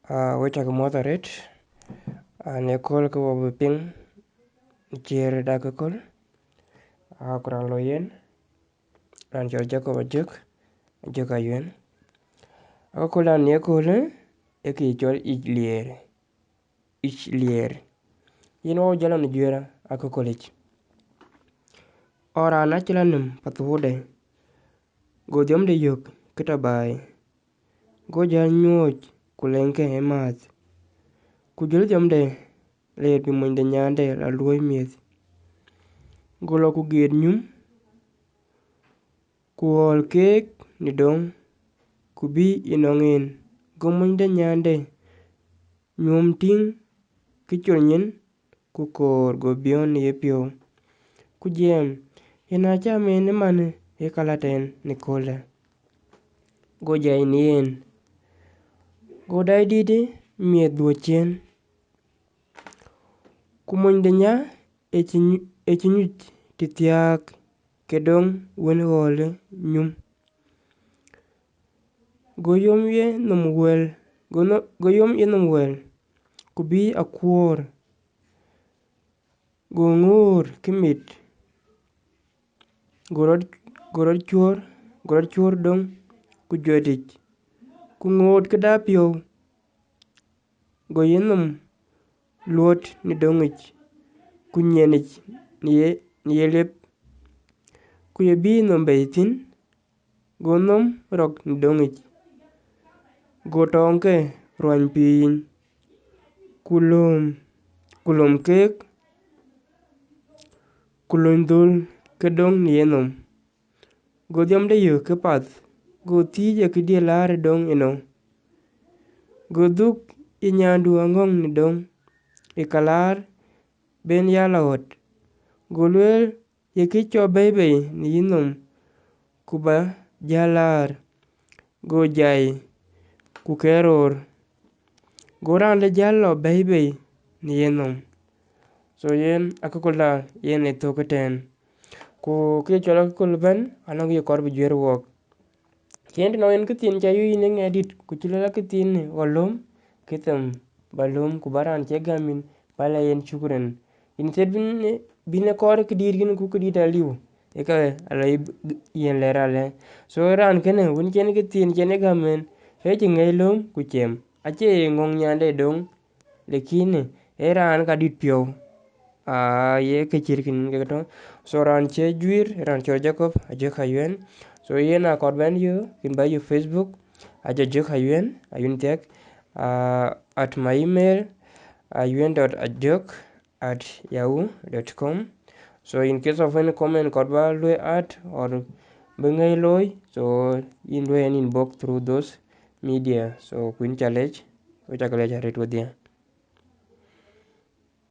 Wechak moderate nekol ko ping cher dakakol kuran loyen ran chol Jacob ajok ayuen akolan nekol eki chol Yicliεεr yin wo jalan juera akakolej ora na chilanim patude go diom de yok kitabai go jal nyoj kulenke emas kujul diom de ler pi mwende nyande la luoy mies golo ku gir nyum ku hol kek ni dong ku bi inongin go mwende nyande nyum ting kichul nyin ku kor go bion ye pio ku jem ina chamen mane e kalaten Nicola go jai nien go dai didi miet duochen ku mwende nya echinyuch titiak kedong wen hole nyum goyom ye nom wel ku bi akwor go ngur kimit gorot chwor dong ku jwetich ku ngot kida pio go yenom luot ni dongich ku nyenich ni yelep ku ye bi nom beitin go nom rok ni dongich go tongke ruany piny kulom kek kulony dhul kedong ni yenom go dhiom de yo ke path go thije kidie lare dong ino go dhuk i nyandu ang'ong ni dong ikalar ben yala ot go luel ye kicho beibei ni yinom kuba jalar go jai ku keror go rande jalo beibei ni yenom so yen akakola yen e toketen ku kichol akakol ben anang ye kor bi jwer wok kend no en kithin cha yu ine ngedit ku chilala kithin walom kitem balom ku baran che gamin bala yen chukren instead bine kor kidir gin ku kidit aliu eka ala yen lerale so ran kene wun chen kithin chen gamen hechi ngei lom ku chem ache ngong nyande dong lekini eran kadit pio ye kechirkin keto so ran che jwir ran chol Jacob ajok ayuen so yen akor ben yu kin ba yu Facebook ajok ayuen ayun tek at my email ayuen.ajok@yahoo.com so in case of any comment korba loy at or bengai loy so in loy an inbox through those media so kuin challenge ko chakale charit wadia